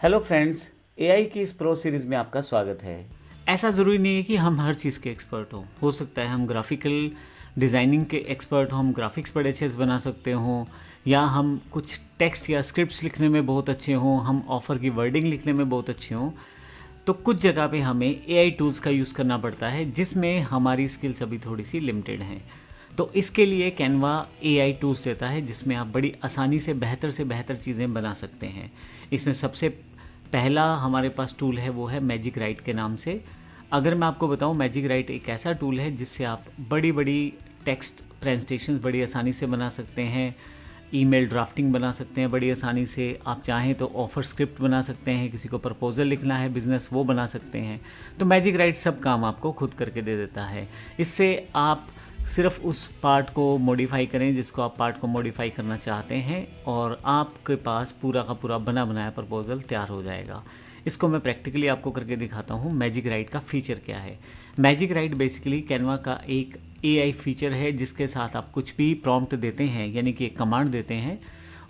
Hello friends, AI की इस pro series में आपका स्वागत है। ऐसा ज़रूरी नहीं है कि हम हर चीज़ के एक्सपर्ट हों। हो सकता है हम ग्राफिकल डिज़ाइनिंग के एक्सपर्ट हों, हम ग्राफिक्स बड़े अच्छे से बना सकते हों, या हम कुछ टेक्स्ट या स्क्रिप्ट्स लिखने में बहुत अच्छे हों, हम ऑफ़र की वर्डिंग लिखने में बहुत अच्छे हों। तो कुछ जगह पे हमें एआई टूल्स का यूज़ करना पड़ता है, जिसमें हमारी स्किल्स अभी थोड़ी सी लिमिटेड हैं। तो इसके लिए कैनवा एआई टूल्स देता है, जिसमें आप बड़ी आसानी से बेहतर चीज़ें बना सकते हैं। इसमें सबसे पहला हमारे पास टूल है वो है मैजिक राइट के नाम से। अगर मैं आपको बताऊं, मैजिक राइट एक ऐसा टूल है जिससे आप बड़ी बड़ी टेक्स्ट प्रेजेंटेशंस बड़ी आसानी से बना सकते हैं, ईमेल ड्राफ्टिंग बना सकते हैं बड़ी आसानी से। आप चाहें तो ऑफ़र स्क्रिप्ट बना सकते हैं, किसी को प्रपोजल लिखना है बिज़नेस, वो बना सकते हैं। तो मैजिक राइट सब काम आपको खुद करके दे देता है। इससे आप सिर्फ उस पार्ट को मॉडिफाई करें जिसको आप पार्ट को मॉडिफाई करना चाहते हैं, और आपके पास पूरा का पूरा बना बनाया प्रपोजल तैयार हो जाएगा। इसको मैं प्रैक्टिकली आपको करके दिखाता हूँ मैजिक राइट का फ़ीचर क्या है। मैजिक राइट बेसिकली कैनवा का एक एआई फीचर है, जिसके साथ आप कुछ भी प्रॉम्प्ट देते हैं, यानी कि एक कमांड देते हैं,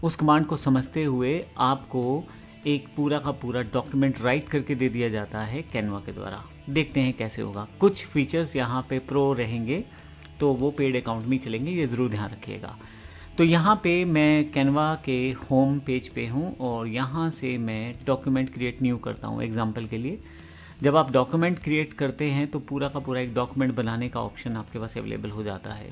उस कमांड को समझते हुए आपको एक पूरा का पूरा डॉक्यूमेंट राइट करके दे दिया जाता है कैनवा के द्वारा। देखते हैं कैसे होगा। कुछ फीचर्स यहाँ पे प्रो रहेंगे, तो वो पेड अकाउंट में चलेंगे, ये ज़रूर ध्यान रखिएगा। तो यहाँ पे मैं कैनवा के होम पेज पे हूँ, और यहाँ से मैं डॉक्यूमेंट क्रिएट न्यू करता हूँ। एग्जांपल के लिए, जब आप डॉक्यूमेंट क्रिएट करते हैं तो पूरा का पूरा एक डॉक्यूमेंट बनाने का ऑप्शन आपके पास अवेलेबल हो जाता है।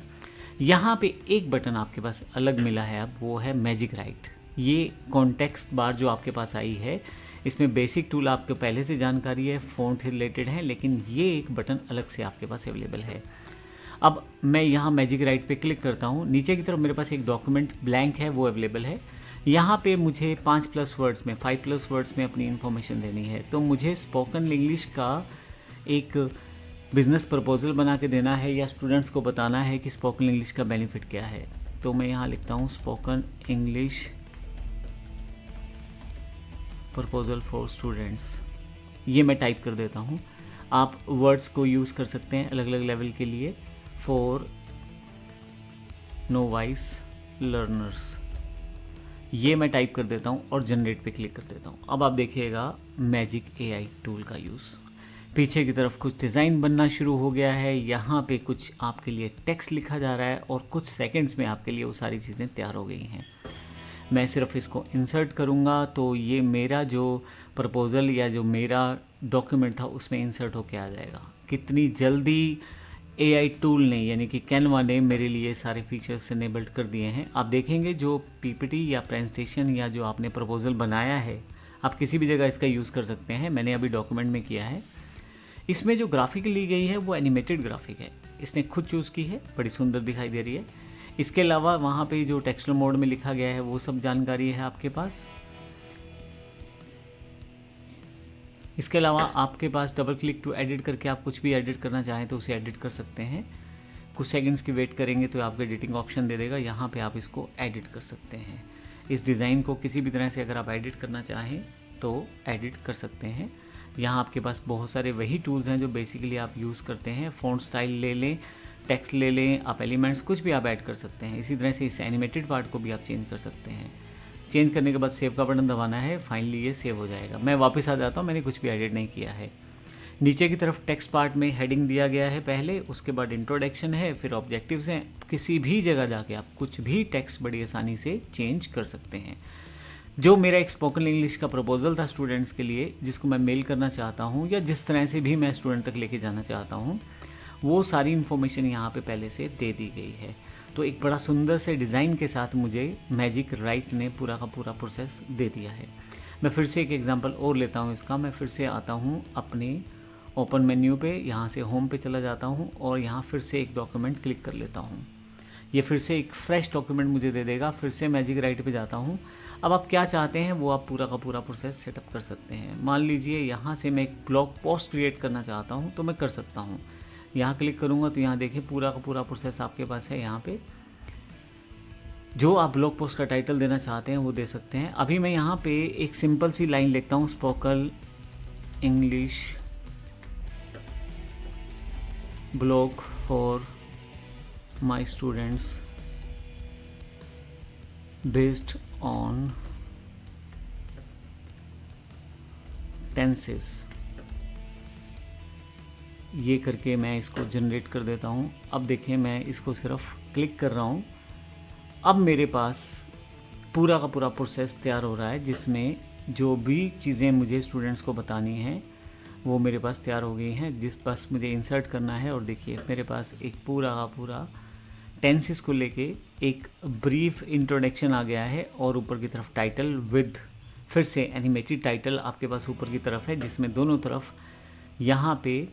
यहाँ पे एक बटन आपके पास अलग मिला है अब, वो है मैजिक राइट। ये कॉन्टेक्स्ट बार जो आपके पास आई है, इसमें बेसिक टूल आपको पहले से जानकारी है, फ़ॉन्ट रिलेटेड है, लेकिन ये एक बटन अलग से आपके पास अवेलेबल है। अब मैं यहाँ मैजिक राइट पे क्लिक करता हूँ। नीचे की तरफ मेरे पास एक डॉक्यूमेंट ब्लैंक है, वो अवेलेबल है। यहाँ पे मुझे 5+ वर्ड्स में, 5+ वर्ड्स में अपनी इन्फॉर्मेशन देनी है। तो मुझे स्पोकन इंग्लिश का एक बिज़नेस प्रपोजल बना के देना है, या स्टूडेंट्स को बताना है कि स्पोकन इंग्लिश का बेनिफिट क्या है। तो मैं यहाँ लिखता हूँ spoken English proposal for students. ये मैं टाइप कर देता हूँ। आप वर्ड्स को यूज़ कर सकते हैं अलग अलग लेवल के लिए। फॉर नोवाइस लर्नर्स, ये मैं टाइप कर देता हूँ और जनरेट पे क्लिक कर देता हूँ। अब आप देखिएगा मैजिक एआई टूल का यूज़। पीछे की तरफ कुछ डिज़ाइन बनना शुरू हो गया है। यहाँ पे कुछ आपके लिए टेक्स्ट लिखा जा रहा है, और कुछ सेकंड्स में आपके लिए वो सारी चीज़ें तैयार हो गई हैं। मैं सिर्फ इसको इंसर्ट करूँगा तो ये मेरा जो प्रपोज़ल या जो मेरा डॉक्यूमेंट था उसमें इंसर्ट होके आ जाएगा। कितनी जल्दी एआई टूल ने, यानी कि कैनवा ने, मेरे लिए सारे फीचर्स इनेबल्ड कर दिए हैं। आप देखेंगे जो पीपीटी या प्रेजेंटेशन या जो आपने प्रपोजल बनाया है, आप किसी भी जगह इसका यूज़ कर सकते हैं। मैंने अभी डॉक्यूमेंट में किया है। इसमें जो ग्राफिक ली गई है वो एनिमेटेड ग्राफिक है, इसने खुद चूज़ की है, बड़ी सुंदर दिखाई दे रही है। इसके अलावा वहाँ पे जो टेक्सचुअल मोड में लिखा गया है वो सब जानकारी है आपके पास। इसके अलावा आपके पास डबल क्लिक टू एडिट करके आप कुछ भी एडिट करना चाहें तो उसे एडिट कर सकते हैं। कुछ सेकंड्स की वेट करेंगे तो आपको एडिटिंग ऑप्शन दे देगा, यहाँ पे आप इसको एडिट कर सकते हैं। इस डिज़ाइन को किसी भी तरह से अगर आप एडिट करना चाहें तो एडिट कर सकते हैं। यहाँ आपके पास बहुत सारे वही टूल्स हैं जो बेसिकली आप यूज़ करते हैं। फ़ॉन्ट स्टाइल ले लें, टेक्स्ट ले लें, आप एलिमेंट्स कुछ भी आप ऐड कर सकते हैं। इसी तरह से इस एनिमेटेड पार्ट को भी आप चेंज कर सकते हैं। चेंज करने के बाद सेव का बटन दबाना है, फाइनली ये सेव हो जाएगा। मैं वापस आ जाता हूँ, मैंने कुछ भी एडिट नहीं किया है। नीचे की तरफ टेक्स्ट पार्ट में हेडिंग दिया गया है पहले, उसके बाद इंट्रोडक्शन है, फिर ऑब्जेक्टिव्स हैं। किसी भी जगह जाके आप कुछ भी टेक्स्ट बड़ी आसानी से चेंज कर सकते हैं। जो मेरा एक स्पोकन इंग्लिश का प्रपोजल था स्टूडेंट्स के लिए, जिसको मैं मेल करना चाहता हूँ, या जिस तरह से भी मैं स्टूडेंट तक लेके जाना चाहता हूँ, वो सारी इन्फॉर्मेशन यहाँ पे पहले से दे दी गई है। तो एक बड़ा सुंदर से डिज़ाइन के साथ मुझे मैजिक राइट ने पूरा का पूरा प्रोसेस दे दिया है। मैं फिर से एक एग्जांपल और लेता हूँ इसका। मैं फिर से आता हूँ अपने ओपन मेन्यू पे, यहाँ से होम पे चला जाता हूँ, और यहाँ फिर से एक डॉक्यूमेंट क्लिक कर लेता हूँ। ये फिर से एक फ्रेश डॉक्यूमेंट मुझे दे देगा। फिर से मैजिक राइट पे जाता हूँ। अब आप क्या चाहते हैं वो आप पूरा का पूरा प्रोसेस सेटअप कर सकते हैं। मान लीजिए यहाँ से मैं एक ब्लॉग पोस्ट क्रिएट करना चाहता हूँ तो मैं कर सकता हूँ। यहाँ क्लिक करूँगा तो यहाँ देखिए पूरा का पूरा प्रोसेस आपके पास है। यहाँ पे जो आप ब्लॉग पोस्ट का टाइटल देना चाहते हैं वो दे सकते हैं। अभी मैं यहाँ पे एक सिंपल सी लाइन लिखता हूँ, spoken English blog for my students based on tenses, ये करके मैं इसको जनरेट कर देता हूँ। अब देखिए मैं इसको सिर्फ क्लिक कर रहा हूँ, अब मेरे पास पूरा का पूरा प्रोसेस तैयार हो रहा है, जिसमें जो भी चीज़ें मुझे स्टूडेंट्स को बतानी हैं वो मेरे पास तैयार हो गई हैं, जिस बस मुझे इंसर्ट करना है। और देखिए मेरे पास एक पूरा का पूरा टेंसेस को लेके एक ब्रीफ इंट्रोडक्शन आ गया है, और ऊपर की तरफ टाइटल विद फिर से एनिमेटेड टाइटल आपके पास ऊपर की तरफ है, जिसमें दोनों तरफ यहाँ पे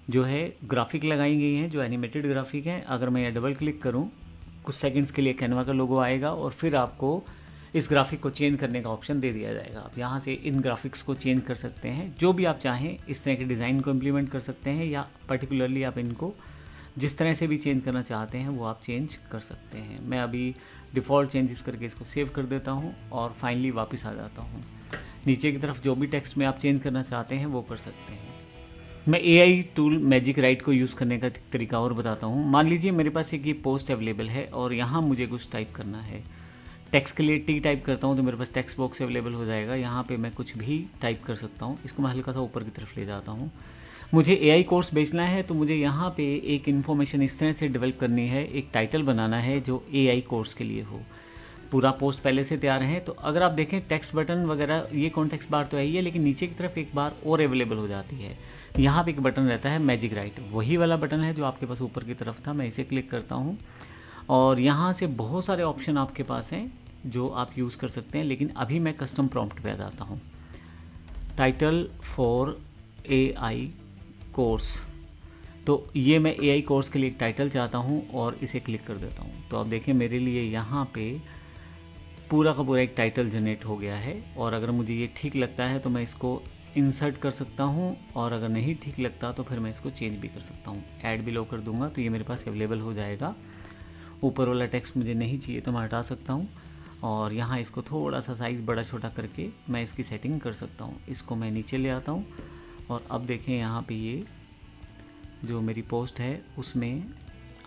जो है ग्राफिक लगाई गई हैं, जो एनिमेटेड ग्राफिक हैं। अगर मैं यहाँ डबल क्लिक करूँ, कुछ सेकंड्स के लिए कैनवा का लोगो आएगा और फिर आपको इस ग्राफिक को चेंज करने का ऑप्शन दे दिया जाएगा। आप यहाँ से इन ग्राफिक्स को चेंज कर सकते हैं, जो भी आप चाहें इस तरह के डिज़ाइन को इम्प्लीमेंट कर सकते हैं, या पर्टिकुलरली आप इनको जिस तरह से भी चेंज करना चाहते हैं वो आप चेंज कर सकते हैं। मैं अभी डिफ़ॉल्ट चेंजेस करके इसको सेव कर देता हूँ और फाइनली वापस आ जाता हूँ। नीचे की तरफ जो भी टेक्स्ट में आप चेंज करना चाहते हैं वो कर सकते हैं। मैं AI टूल मैजिक राइट को यूज़ करने का तरीका और बताता हूँ। मान लीजिए मेरे पास एक ये पोस्ट अवेलेबल है और यहाँ मुझे कुछ टाइप करना है। टेक्स्ट के लिए T टाइप करता हूँ तो मेरे पास टेक्स्ट बॉक्स अवेलेबल हो जाएगा। यहाँ पे मैं कुछ भी टाइप कर सकता हूँ। इसको मैं हल्का सा ऊपर की तरफ ले जाता हूँ। मुझे AI कोर्स बेचना है तो मुझे यहाँ पे एक इन्फॉर्मेशन इस तरह से डेवलप करनी है, एक टाइटल बनाना है जो AI कोर्स के लिए हो। पूरा पोस्ट पहले से तैयार है। तो अगर आप देखें टेक्स्ट बटन वगैरह, ये कॉन्टेक्स्ट बार तो है ही है, लेकिन नीचे की तरफ एक बार और अवेलेबल हो जाती है। यहाँ पे एक बटन रहता है मैजिक राइट, वही वाला बटन है जो आपके पास ऊपर की तरफ था। मैं इसे क्लिक करता हूँ और यहाँ से बहुत सारे ऑप्शन आपके पास हैं जो आप यूज़ कर सकते हैं, लेकिन अभी मैं कस्टम प्रॉम्प्ट पे आ जाता हूँ। टाइटल फॉर AI कोर्स, तो ये मैं AI कोर्स के लिए एक टाइटल चाहता हूँ और इसे क्लिक कर देता हूँ। तो आप देखें मेरे लिए यहाँ पे पूरा का पूरा एक टाइटल जनरेट हो गया है। और अगर मुझे ये ठीक लगता है तो मैं इसको इंसर्ट कर सकता हूँ, और अगर नहीं ठीक लगता तो फिर मैं इसको चेंज भी कर सकता हूँ। ऐड बिलो कर दूंगा तो ये मेरे पास अवेलेबल हो जाएगा। ऊपर वाला टेक्स्ट मुझे नहीं चाहिए तो मैं हटा सकता हूँ, और यहाँ इसको थोड़ा सा साइज़ बड़ा छोटा करके मैं इसकी सेटिंग कर सकता हूँ। इसको मैं नीचे ले आता हूँ और अब देखें यहाँ पे ये जो मेरी पोस्ट है उसमें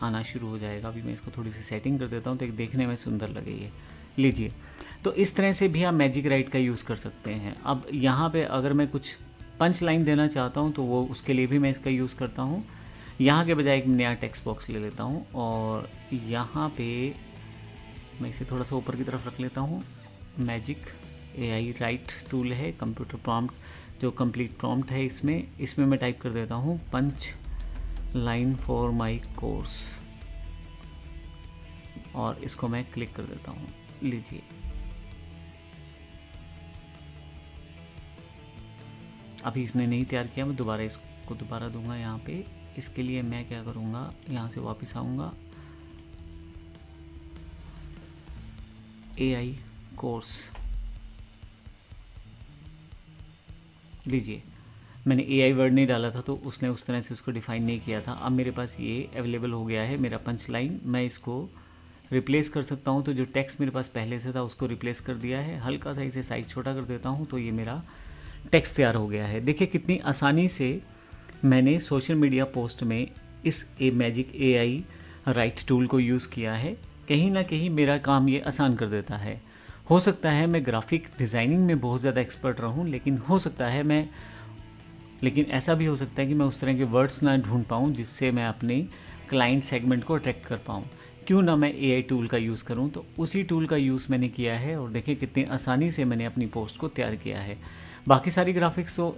आना शुरू हो जाएगा। अभी मैं इसको थोड़ी सी सेटिंग कर देता हूँ तो एक देखने में सुंदर लगे ये। लीजिए, तो इस तरह से भी आप मैजिक राइट का यूज़ कर सकते हैं। अब यहाँ पे अगर मैं कुछ पंच लाइन देना चाहता हूँ तो वो उसके लिए भी मैं इसका यूज़ करता हूँ। यहाँ के बजाय एक नया टेक्स्ट बॉक्स ले लेता हूँ और यहाँ पे मैं इसे थोड़ा सा ऊपर की तरफ रख लेता हूँ। मैजिक AI राइट टूल है, कंप्यूटर प्रॉम्प्ट जो कंप्लीट प्रॉम्प्ट है, इसमें मैं टाइप कर देता हूँ punch line for my course, और इसको मैं क्लिक कर देता हूँ। लीजिए, अभी इसने नहीं तैयार किया, मैं दोबारा इसको दोबारा दूंगा यहाँ पे। इसके लिए मैं क्या करूँगा, यहाँ से वापस आऊँगा, AI कोर्स। लीजिए, मैंने AI वर्ड नहीं डाला था तो उसने उस तरह से उसको डिफ़ाइन नहीं किया था। अब मेरे पास ये अवेलेबल हो गया है मेरा पंच लाइन। मैं इसको रिप्लेस कर सकता हूँ, तो जो टेक्स्ट मेरे पास पहले से था उसको रिप्लेस कर दिया है। हल्का सा इसे साइज़ छोटा कर देता हूँ तो ये मेरा टेक्स्ट तैयार हो गया है। देखिए कितनी आसानी से मैंने सोशल मीडिया पोस्ट में इस मैजिक AI राइट टूल को यूज़ किया है। कहीं ना कहीं मेरा काम ये आसान कर देता है। हो सकता है मैं ग्राफिक डिज़ाइनिंग में बहुत ज़्यादा एक्सपर्ट रहूं, लेकिन ऐसा भी हो सकता है कि मैं उस तरह के वर्ड्स ना ढूंढ पाऊँ जिससे मैं अपने क्लाइंट सेगमेंट को अट्रैक्ट कर पाऊँ। क्यों ना मैं AI टूल का यूज़ करूँ। तो उसी टूल का यूज़ मैंने किया है और देखिए कितनी आसानी से मैंने अपनी पोस्ट को तैयार किया है। बाकी सारी ग्राफिक्स तो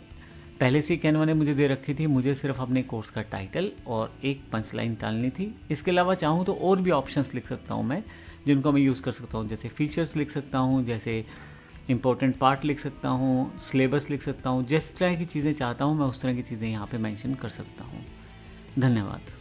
पहले से कैनवा ने मुझे दे रखी थी, मुझे सिर्फ अपने कोर्स का टाइटल और एक पंच लाइन डालनी थी। इसके अलावा चाहूँ तो और भी ऑप्शंस लिख सकता हूँ मैं, जिनको मैं यूज़ कर सकता हूँ। जैसे फीचर्स लिख सकता हूँ, जैसे इंपॉर्टेंट पार्ट लिख सकता हूँ, सिलेबस लिख सकता हूँ। जिस तरह की चीज़ें चाहता हूँ मैं उस तरह की चीज़ें यहाँ पे मेंशन कर सकता हूँ। धन्यवाद।